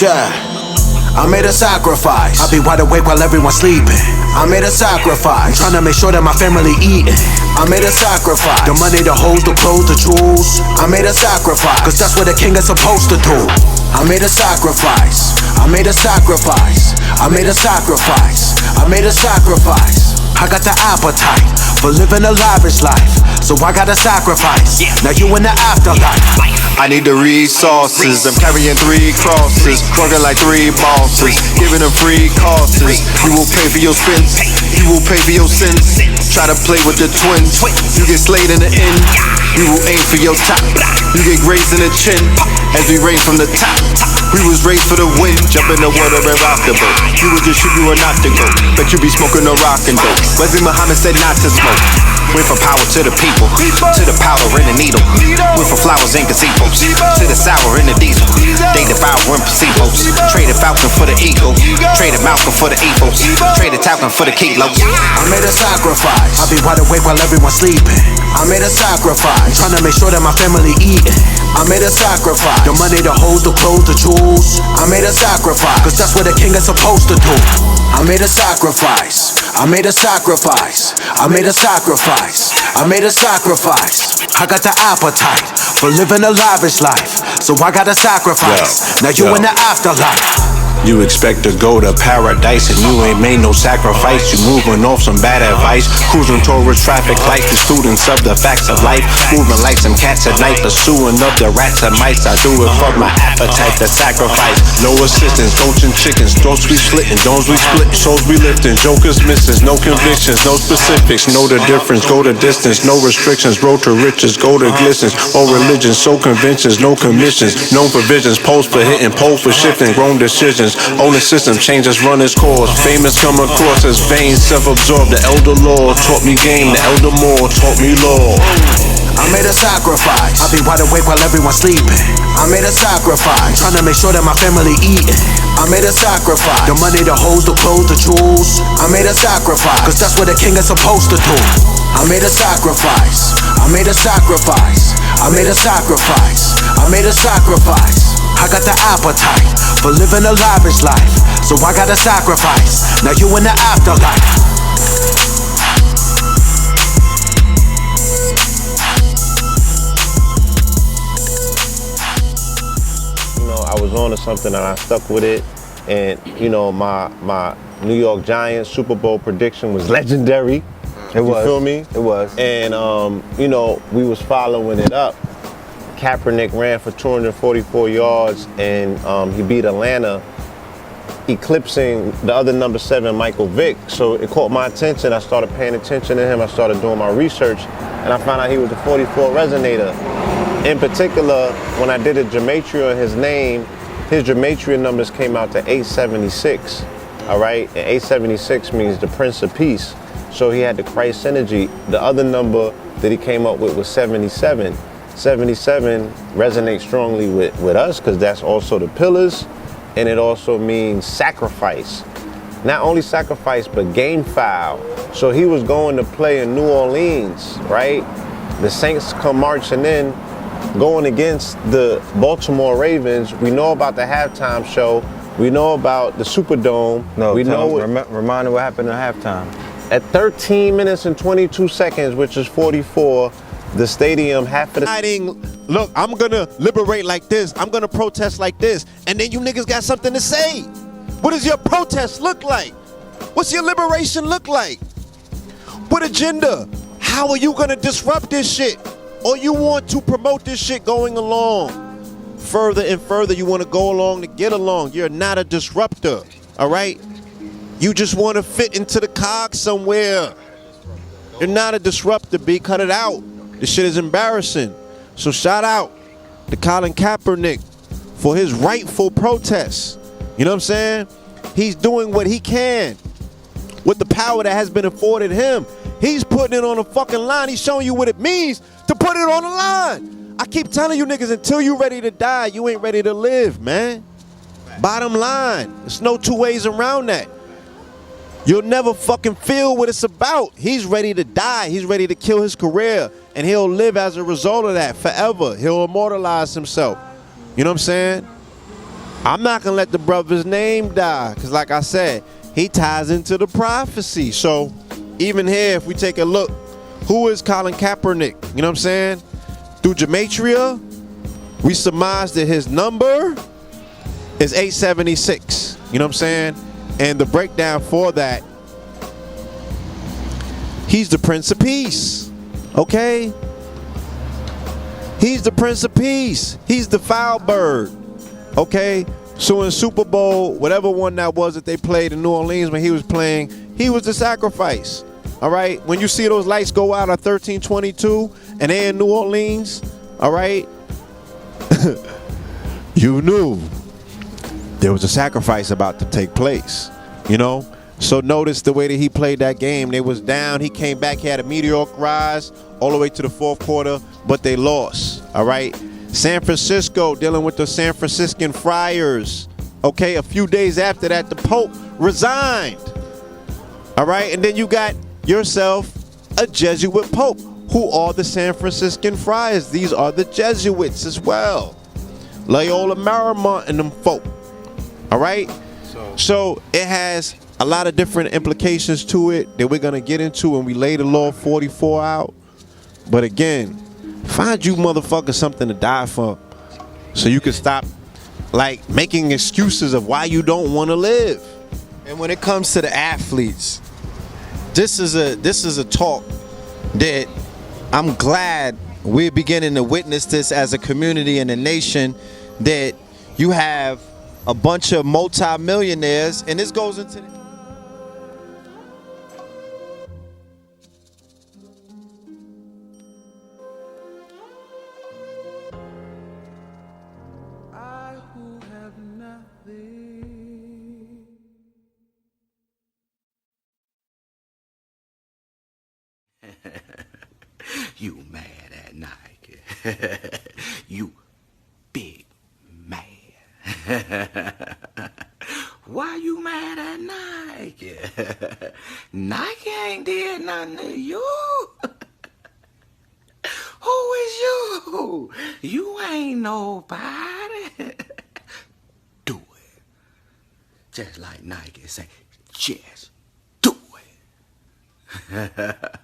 Yeah. I made a sacrifice. I be wide awake while everyone's sleeping. I made a sacrifice. I'm trying to make sure that my family eating. I made a sacrifice. The money, the hoes, the clothes, the jewels. I made a sacrifice, cause that's what a king is supposed to do. I made a sacrifice. I made a sacrifice. I made a sacrifice. I made a sacrifice. I got the appetite for living a lavish life, so I gotta sacrifice. Now you in the afterlife. I need the resources. I'm carrying 3 crosses, working like 3 bosses, giving them free courses. You will pay for your sins, you will pay for your sins. Try to play with the twins, you get slayed in the end. You will aim for your top, you get grazed in the chin. As we rain from the top, we was raised for the win. Jump in the water and rock the boat. You would just shoot, you were not to go. Bet you be smoking a rock and dope. Wesley Muhammad said not to smoke. Went from power to the people, to the powder and the needle. Went from flowers and gazebos, to the sour and the diesel. They devour and placebos. Traded Falcon for the eagle, traded Malcolm for the evils, traded Talcum for the kilos. I made a sacrifice. I be wide awake while everyone's sleeping. I made a sacrifice. I'm trying to make sure that my family eating. I made a sacrifice. The money, the hoes, the clothes, the jewels. I made a sacrifice, cause that's what a king is supposed to do. I made a sacrifice. I made a sacrifice. I made a sacrifice. I made a sacrifice. I got the appetite for living a lavish life, so I gotta sacrifice. Now you in the afterlife. You expect to go to paradise and you ain't made no sacrifice. You moving off some bad advice, cruising towards traffic light. The students of the facts of life, moving like some cats at night, pursuing up the rats and mice. I do it for my appetite, the sacrifice. No assistance, coaching chickens, throats we slitting, domes we split, souls we lifting, jokers misses, no convictions, no specifics. Know the difference, go the distance, no restrictions. Road to riches, go to glistens. All religions, so conventions, no commissions, no provisions. Post for hitting, poll for shifting, grown decisions. Own the system, changes run its course. Famous come across as vain, self-absorbed. The elder law taught me game, the elder more taught me law. I made a sacrifice. I be wide awake while everyone's sleeping. I made a sacrifice. Trying to make sure that my family eating. I made a sacrifice. The money, the hoes, the clothes, the jewels. I made a sacrifice, cause that's what a king is supposed to do. I made a sacrifice. I made a sacrifice. I made a sacrifice. I made a sacrifice. I got the appetite for living a lavish life, so I gotta sacrifice. Now you in the afterlife. I was on to something and I stuck with it, and you know, my New York Giants Super Bowl prediction was legendary. It was. You feel me? It was. And you know, we was following it up. Kaepernick ran for 244 yards and he beat Atlanta, eclipsing the other number 7, Michael Vick. So it caught my attention. I started paying attention to him. I started doing my research, and I found out he was a 44 resonator. In particular, when I did a gematria on his name, his gematria numbers came out to 876, all right? And 876 means the Prince of Peace. So he had the Christ energy. The other number that he came up with was 77. 77 resonates strongly with us because that's also the pillars, and it also means sacrifice. Not only sacrifice, but game foul. So he was going to play in New Orleans, right? The Saints come marching in, going against the Baltimore Ravens. We know about the halftime show. We know about the Superdome. No, we know remind me what happened at halftime. At 13 minutes and 22 seconds, which is 44, the stadium, half of the... Look, I'm gonna liberate like this. I'm gonna protest like this. And then you niggas got something to say. What does your protest look like? What's your liberation look like? What agenda? How are you gonna disrupt this shit? Or you want to promote this shit going along? Further and further, you wanna go along to get along. You're not a disruptor, all right? You just wanna fit into the cog somewhere. You're not a disruptor, B, cut it out. This shit is embarrassing. So shout out to Colin Kaepernick for his rightful protest. You know what I'm saying? He's doing what he can with the power that has been afforded him. He's putting it on the fucking line. He's showing you what it means to put it on the line. I keep telling you niggas, until you ready to die, you ain't ready to live, man. Bottom line, there's no two ways around that. You'll never fucking feel what it's about. He's ready to die. He's ready to kill his career. And he'll live as a result of that forever. He'll immortalize himself. You know what I'm saying? I'm not going to let the brother's name die because, like I said, he ties into the prophecy. So even here, if we take a look, who is Colin Kaepernick? You know what I'm saying? Through gematria, we surmise that his number is 876. You know what I'm saying? And the breakdown for that, he's the Prince of Peace. Okay? He's the Prince of Peace. He's the foul bird. Okay? So in Super Bowl, whatever one that was that they played in New Orleans when he was playing, he was the sacrifice. All right? When you see those lights go out at 13:22 and they're in New Orleans, all right? You knew there was a sacrifice about to take place, you know? So notice the way that he played that game. They was down. He came back. He had a meteoric rise all the way to the fourth quarter, but they lost, all right? San Francisco dealing with the San Franciscan Friars, okay? A few days after that, the Pope resigned, all right? And then you got yourself a Jesuit Pope. Who are the San Franciscan Friars? These are the Jesuits as well. Loyola Marymount and them folk, all right? So it has a lot of different implications to it that we're going to get into when we lay the Law 44 out. But again, find you motherfuckers something to die for so you can stop like making excuses of why you don't want to live. And when it comes to the athletes, this is a talk that I'm glad we're beginning to witness this as a community and a nation, that you have a bunch of multi-millionaires, and this goes into You mad at Nike. You big mad. Why you mad at Nike? Nike ain't did nothing to you. Who is you? You ain't nobody. Do it. Just like Nike say, just do it.